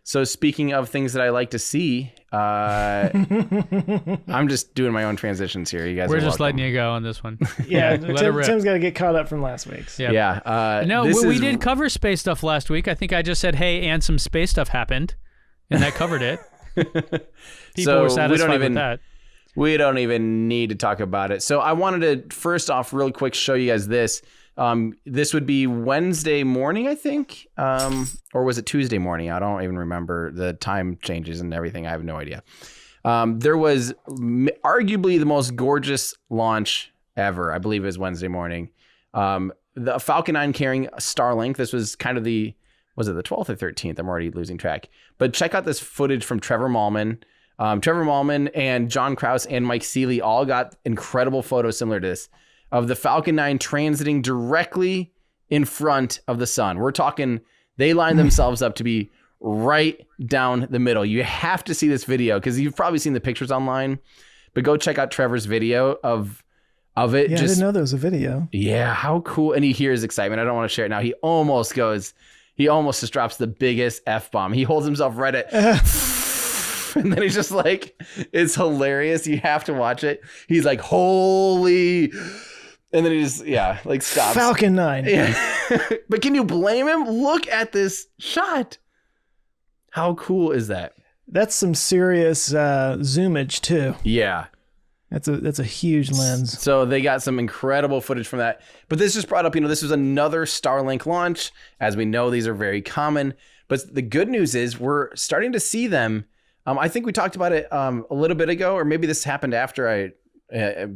So speaking of things that I like to see, I'm just doing my own transitions here. You guys, we're just letting you go on this one. Yeah, Tim's got to get caught up from last week's. Yeah. Yeah. No, we did cover space stuff last week. I think I just said, hey, and some space stuff happened, and that covered it. People were satisfied with that. We don't even need to talk about it. So I wanted to, first off, real quick, show you guys this. This would be Wednesday morning, I think, or was it Tuesday morning? I don't even remember. The time changes and everything. I have no idea. There was arguably the most gorgeous launch ever. I believe it was Wednesday morning. The Falcon 9 carrying Starlink. This was kind of was it the 12th or 13th? I'm already losing track. But check out this footage from Trevor Mallman. Trevor Mallman and John Krause and Mike Seeley all got incredible photos similar to this, of the Falcon 9 transiting directly in front of the sun. We're talking, they lined themselves up to be right down the middle. You have to see this video because you've probably seen the pictures online, but go check out Trevor's video of it. Yeah, I didn't know there was a video. Yeah, how cool. And he hears excitement. I don't want to share it now. He almost just drops the biggest F-bomb. He holds himself right at... And then he's just like, it's hilarious. You have to watch it. He's like, holy... And then he just, stops. Falcon 9. Yeah. But can you blame him? Look at this shot. How cool is that? That's some serious zoomage too. Yeah. That's a huge lens. So they got some incredible footage from that. But this just brought up, this was another Starlink launch. As we know, these are very common. But the good news is we're starting to see them. I think we talked about it a little bit ago, or maybe this happened after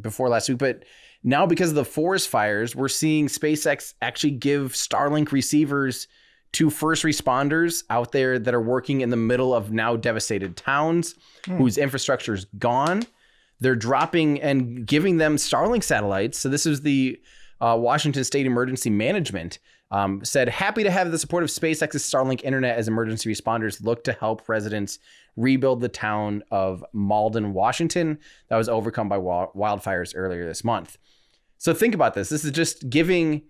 before last week. But now, because of the forest fires, we're seeing SpaceX actually give Starlink receivers to first responders out there that are working in the middle of now devastated towns whose infrastructure is gone. They're dropping and giving them Starlink satellites. So this is the Washington State Emergency Management said, happy to have the support of SpaceX's Starlink internet as emergency responders look to help residents rebuild the town of Malden, Washington, that was overcome by wildfires earlier this month. So think about this. This is just giving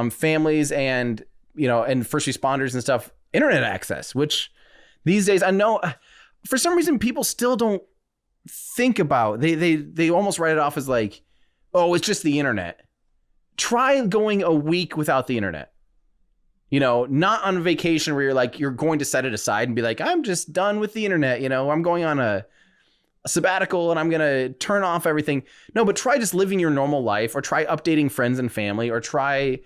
families and, and first responders and stuff internet access, which these days I know for some reason people still don't think about. They almost write it off as like, oh, it's just the internet. Try going a week without the internet. Not on vacation where you're going to set it aside and be like, I'm just done with the internet. I'm going on a sabbatical and I'm going to turn off everything. No, but try just living your normal life, or try updating friends and family, or try,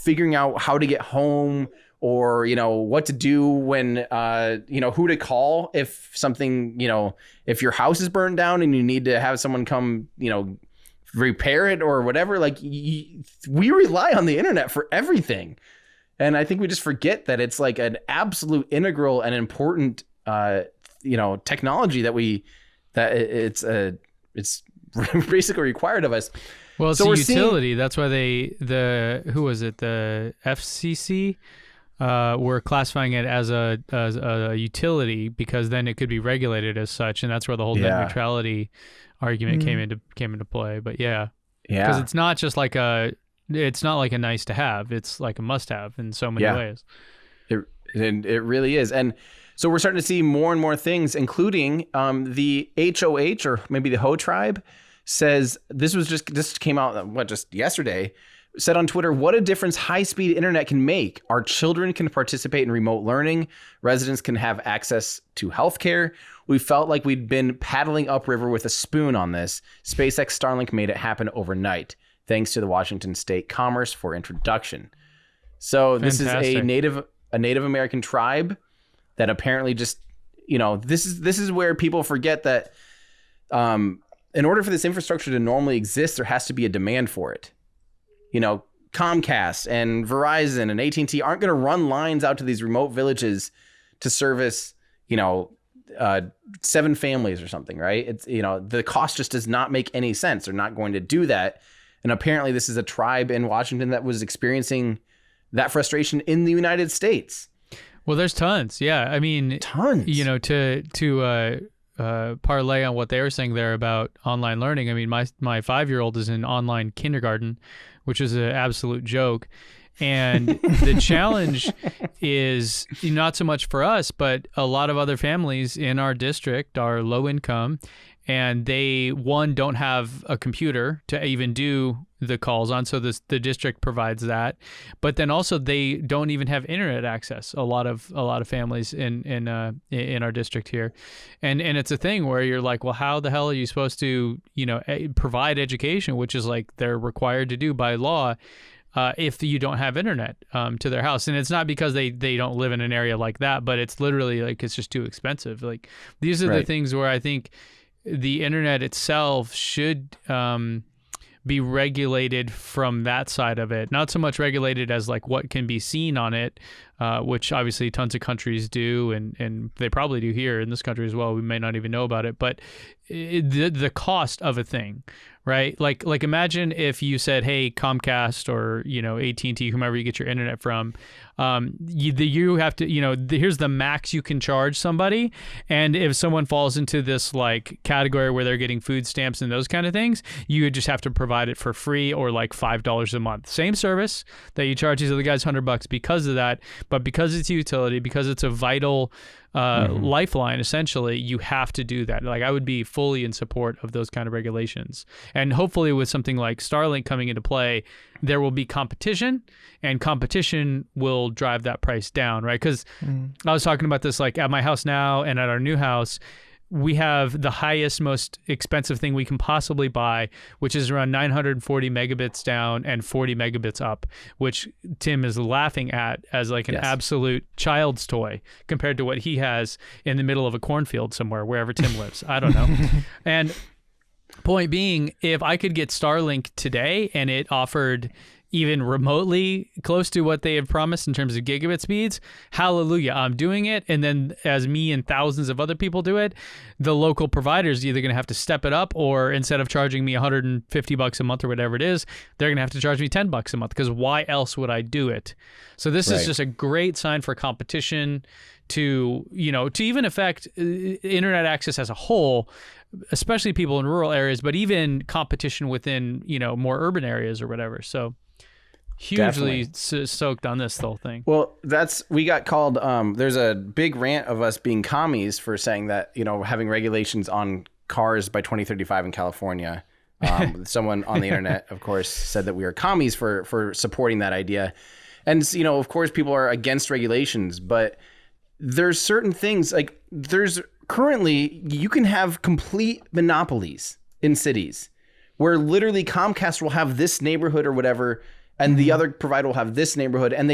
figuring out how to get home, or, what to do when, who to call if something, if your house is burned down and you need to have someone come, repair it or whatever. We rely on the internet for everything. And I think we just forget that it's like an absolute integral and important, technology that it's basically required of us. Well, it's a utility. That's why the FCC were classifying it as a utility, because then it could be regulated as such, and that's where the whole net neutrality argument came into play. But because it's not just like it's not like a nice to have. It's like a must have in so many ways. It really is. And so we're starting to see more and more things, including the HOH, or maybe the Ho tribe, says this came out just yesterday, said on Twitter, what a difference high-speed internet can make. Our children can participate in remote learning. Residents can have access to healthcare. We felt like we'd been paddling upriver with a spoon on this. SpaceX Starlink made it happen overnight. Thanks to the Washington State Commerce for introduction. So this is a Native American tribe that apparently just, this is where people forget that in order for this infrastructure to normally exist, there has to be a demand for it. Comcast and Verizon and AT&T aren't going to run lines out to these remote villages to service, 7 families or something, right? It's, the cost just does not make any sense. They're not going to do that. And apparently this is a tribe in Washington that was experiencing that frustration in the United States. Well, there's tons. Yeah. I mean, tons, to parlay on what they were saying there about online learning. I mean, my 5-year-old is in online kindergarten, which is an absolute joke. And the challenge is not so much for us, but a lot of other families in our district are low income, and they, one, don't have a computer to even do the calls on, so the district provides that. But then also they don't even have internet access. A lot of families in our district here, and it's a thing where you're like, well, how the hell are you supposed to provide education, which is like they're required to do by law, if you don't have internet to their house? And it's not because they don't live in an area like that, but it's literally like it's just too expensive. Like these are the things where I think the internet itself should be regulated from that side of it. Not so much regulated as like what can be seen on it, which obviously tons of countries do, and they probably do here in this country as well. We may not even know about it, but the cost of a thing, right? Like imagine if you said, hey, Comcast or AT&T, whomever you get your internet from, you have to, here's the max you can charge somebody, and if someone falls into this like category where they're getting food stamps and those kind of things, you would just have to provide it for free or like $5 a month. Same service that you charge these other guys $100 because of that, but because it's a utility, because it's a vital lifeline, essentially, you have to do that. Like I would be fully in support of those kind of regulations. And hopefully with something like Starlink coming into play, there will be competition, and competition will drive that price down, right? Because I was talking about this like at my house now and at our new house, we have the highest, most expensive thing we can possibly buy, which is around 940 megabits down and 40 megabits up, which Tim is laughing at as like an absolute child's toy compared to what he has in the middle of a cornfield somewhere, wherever Tim lives. I don't know. And point being, if I could get Starlink today and it offered even remotely close to what they have promised in terms of gigabit speeds, hallelujah, I'm doing it. And then as me and thousands of other people do it, the local providers either going to have to step it up, or instead of charging me $150 a month or whatever it is, they're going to have to charge me $10 a month, because why else would I do it? So this is just a great sign for competition to even affect internet access as a whole, especially people in rural areas, but even competition within, more urban areas or whatever. So hugely soaked on this whole thing. Well, we got called, there's a big rant of us being commies for saying that, having regulations on cars by 2035 in California. Someone on the internet, of course, said that we are commies for supporting that idea. And, of course, people are against regulations, but there's certain things, like currently you can have complete monopolies in cities where literally Comcast will have this neighborhood or whatever, and the other provider will have this neighborhood, and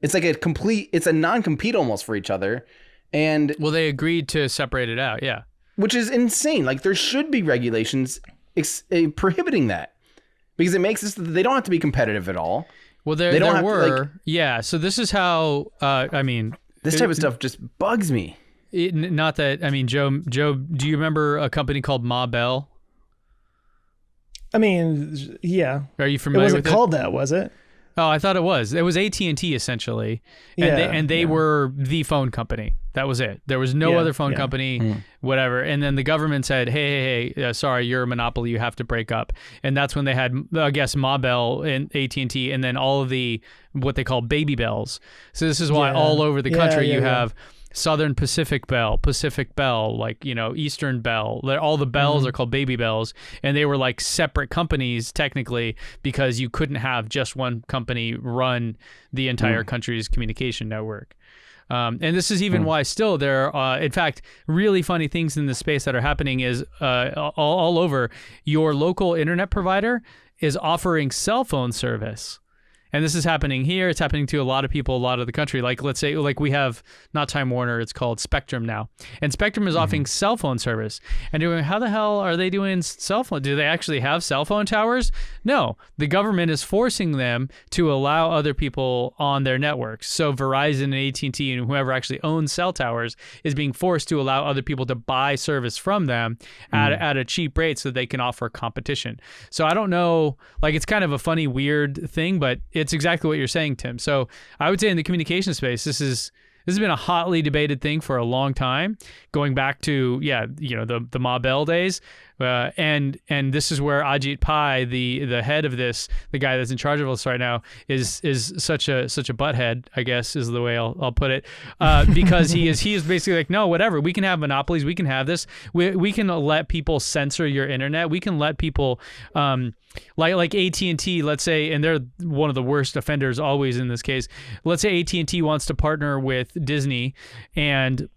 it's like it's a non-compete almost for each other. And well, they agreed to separate it out, yeah. Which is insane. Like there should be regulations prohibiting that, because it makes it so that they don't have to be competitive at all. Well, there were, yeah. So this is how, this type of stuff just bugs me. Joe, do you remember a company called Ma Bell? Yeah. Are you familiar with it? It wasn't called that, was it? Oh, I thought it was. It was AT&T essentially, and they were the phone company. That was it. There was no other phone company, whatever. And then the government said, "Hey, sorry, you're a monopoly. You have to break up." And that's when they had, I guess, Ma Bell and AT&T, and then all of the what they call baby bells. So this is why all over the country you have Southern Pacific Bell, like, Eastern Bell. All the bells are called baby bells, and they were like separate companies technically, because you couldn't have just one company run the entire country's communication network. And this is even why still there are, in fact, really funny things in the space that are happening is all over. Your local internet provider is offering cell phone service. And this is happening here. It's happening to a lot of people, a lot of the country. Like, let's say, like we have, not Time Warner, it's called Spectrum now. And Spectrum is offering cell phone service. And you're going, how the hell are they doing cell phone? Do they actually have cell phone towers? No. The government is forcing them to allow other people on their networks. So Verizon and AT&T and whoever actually owns cell towers is being forced to allow other people to buy service from them at a cheap rate so they can offer competition. So I don't know, like it's kind of a funny, weird thing, but it's exactly what you're saying, Tim. So I would say in the communication space, this has been a hotly debated thing for a long time, going back to the Ma Bell days. And this is where Ajit Pai, the head of this, the guy that's in charge of us right now, is such a butthead, I guess is the way I'll put it, because he is basically like, no, whatever, we can have monopolies, we can have this, we can let people censor your internet, we can let people like AT&T, let's say, and they're one of the worst offenders always in this case. Let's say AT&T wants to partner with Disney, and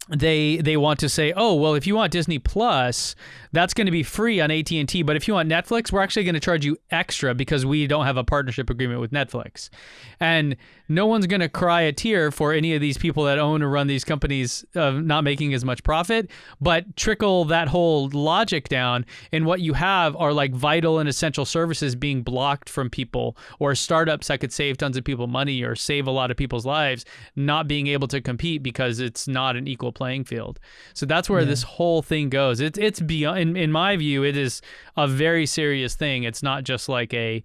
they want to say, oh, well, if you want Disney Plus, that's going to be free on AT&T, but if you want Netflix, we're actually going to charge you extra because we don't have a partnership agreement with Netflix. And no one's going to cry a tear for any of these people that own or run these companies not making as much profit, but trickle that whole logic down, and what you have are like vital and essential services being blocked from people, or startups that could save tons of people money or save a lot of people's lives not being able to compete because it's not an equal playing field. So that's where this whole thing goes. It's beyond, in my view, it is a very serious thing. It's not just like me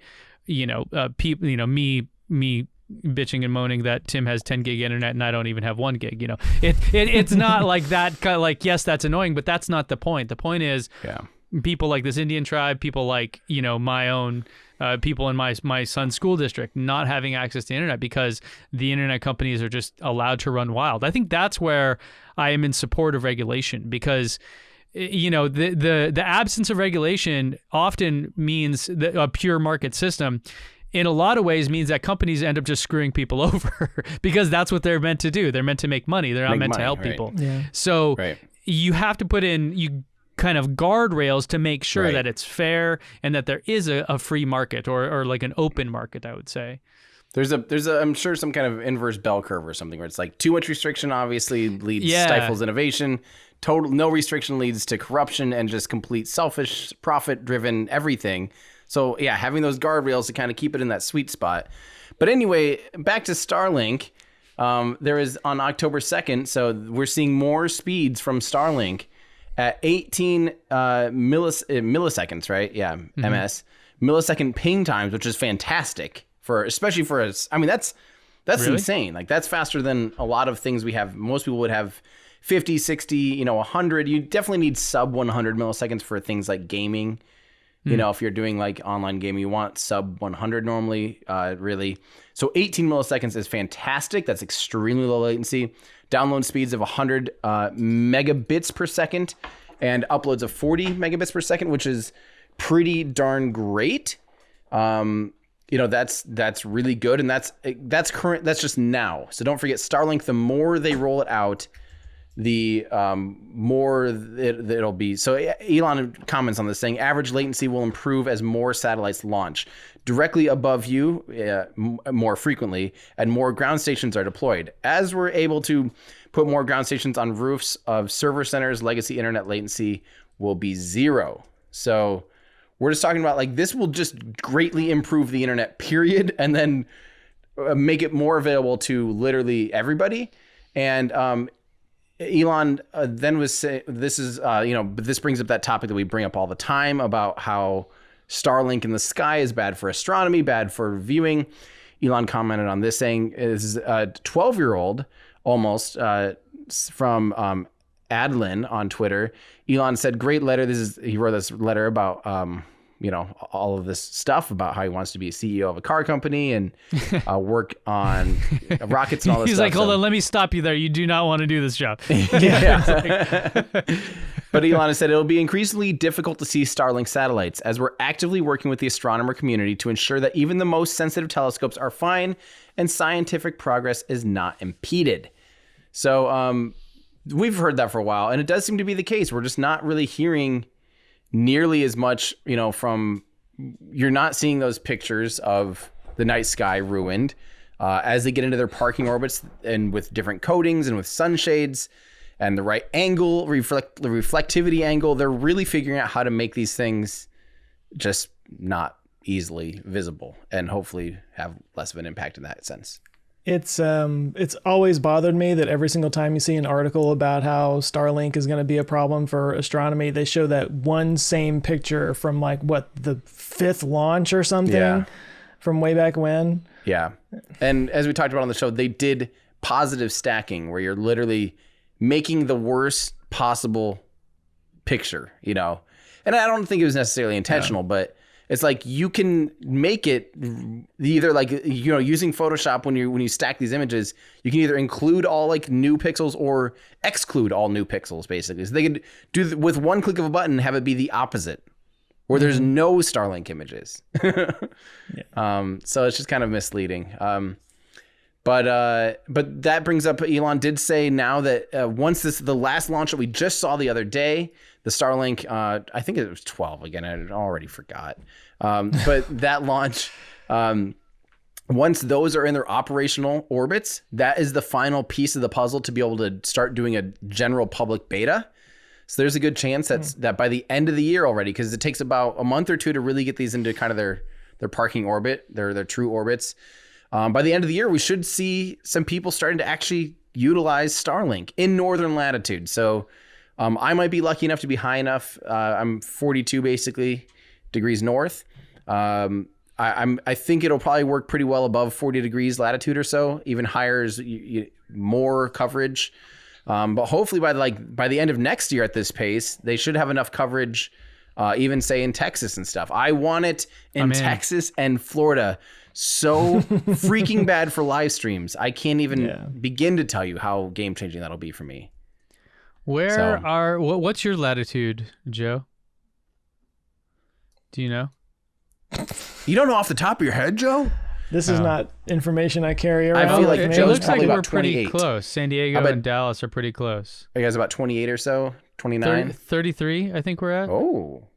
bitching and moaning that Tim has 10 gig internet and I don't even have 1 gig. It's not like that. Like, yes, that's annoying, but that's not the point. The point is, people like this Indian tribe, people like my own people in my son's school district not having access to internet because the internet companies are just allowed to run wild. I think that's where I am in support of regulation, because the absence of regulation often means that a pure market system in a lot of ways means that companies end up just screwing people over because that's what they're meant to do. They're meant to make money. They're not meant to help people. Yeah. So you have to put in kind of guardrails to make sure that it's fair and that there is a free market or like an open market, I would say. There's I'm sure some kind of inverse bell curve or something where it's like too much restriction obviously stifles innovation. No restriction leads to corruption and just complete selfish, profit-driven everything. So yeah, having those guardrails to kind of keep it in that sweet spot. But anyway, back to Starlink. There is on October 2nd, so we're seeing more speeds from Starlink at 18 milliseconds, right? Yeah, MS. Millisecond ping times, which is fantastic especially for us. I mean, that's really insane. Like, that's faster than a lot of things we have. Most people would have 50, 60, 100. You definitely need sub 100 milliseconds for things like gaming. If you're doing like online gaming, you want sub 100 normally, really. So 18 milliseconds is fantastic. That's extremely low latency. Download speeds of 100 megabits per second and uploads of 40 megabits per second, which is pretty darn great. That's really good. And that's current. That's just now. So don't forget Starlink. The more they roll it out, the more it'll be. So Elon comments on this saying average latency will improve as more satellites launch directly above you more frequently and more ground stations are deployed. As we're able to put more ground stations on roofs of server centers, legacy internet latency will be 0. So we're just talking about like this will just greatly improve the internet, period, and then make it more available to literally everybody. And Elon then was saying, this is, but this brings up that topic that we bring up all the time about how Starlink in the sky is bad for astronomy, bad for viewing. Elon commented on this saying, is a 12-year-old almost from Adlin on Twitter. Elon said, great letter. He wrote this letter about, all of this stuff about how he wants to be a CEO of a car company and work on rockets and all this He's stuff. He's like, hold on, let me stop you there. You do not want to do this job. But Elon has said it'll be increasingly difficult to see Starlink satellites as we're actively working with the astronomer community to ensure that even the most sensitive telescopes are fine and scientific progress is not impeded. So we've heard that for a while, and it does seem to be the case. We're just not really hearing nearly as much, you're not seeing those pictures of the night sky ruined as they get into their parking orbits and with different coatings and with sunshades and the right angle, the reflectivity angle. They're really figuring out how to make these things just not easily visible and hopefully have less of an impact in that sense. It's always bothered me that every single time you see an article about how Starlink is going to be a problem for astronomy, they show that one same picture from the 5th launch or something from way back when. Yeah. And as we talked about on the show, they did positive stacking where you're literally making the worst possible picture, and I don't think it was necessarily intentional, but it's like you can make it either like, you know, using Photoshop when you stack these images, you can either include all like new pixels or exclude all new pixels, basically. So they could do with one click of a button, have it be the opposite, where there's no Starlink images. So it's just kind of misleading. But that brings up, Elon did say now that once the last launch that we just saw the other day, the Starlink, I think it was 12 again, I already forgot. But that launch, once those are in their operational orbits, that is the final piece of the puzzle to be able to start doing a general public beta. So there's a good chance that by the end of the year already, because it takes about a month or two to really get these into kind of their parking orbit, their true orbits. By the end of the year, we should see some people starting to actually utilize Starlink in northern latitude. So I might be lucky enough to be high enough. I'm 42 basically degrees north. I think it'll probably work pretty well above 40 degrees latitude or so. Even higher is more coverage. But hopefully by the end of next year at this pace, they should have enough coverage, even say in Texas and stuff. I want it in Texas and Florida so freaking bad for live streams. I can't even begin to tell you how game changing that'll be for me. What's your latitude, Joe? Do you know? You don't know off the top of your head, Joe? This is not information I carry around. I feel like it looks like we're pretty close. San Diego and Dallas are pretty close. Are you guys about 28 or so? 29? 33, I think we're at. Oh.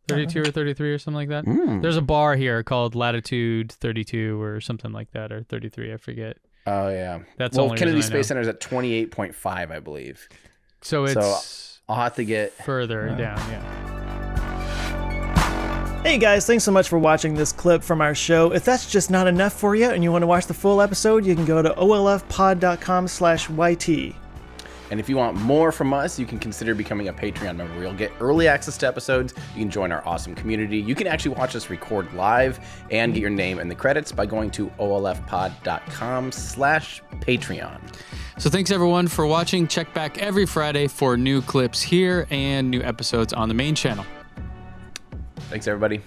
32 or 33 or something like that. There's a bar here called Latitude 32 or something like that, or 33, I forget. Oh, yeah. That's Kennedy Space Center is at 28.5, I believe. So I'll have to get further down, Hey guys, thanks so much for watching this clip from our show. If that's just not enough for you and you want to watch the full episode, you can go to olfpod.com/YT. And if you want more from us, you can consider becoming a Patreon member. You'll get early access to episodes. You can join our awesome community. You can actually watch us record live and get your name in the credits by going to olfpod.com/Patreon. So thanks everyone for watching. Check back every Friday for new clips here and new episodes on the main channel. Thanks, everybody.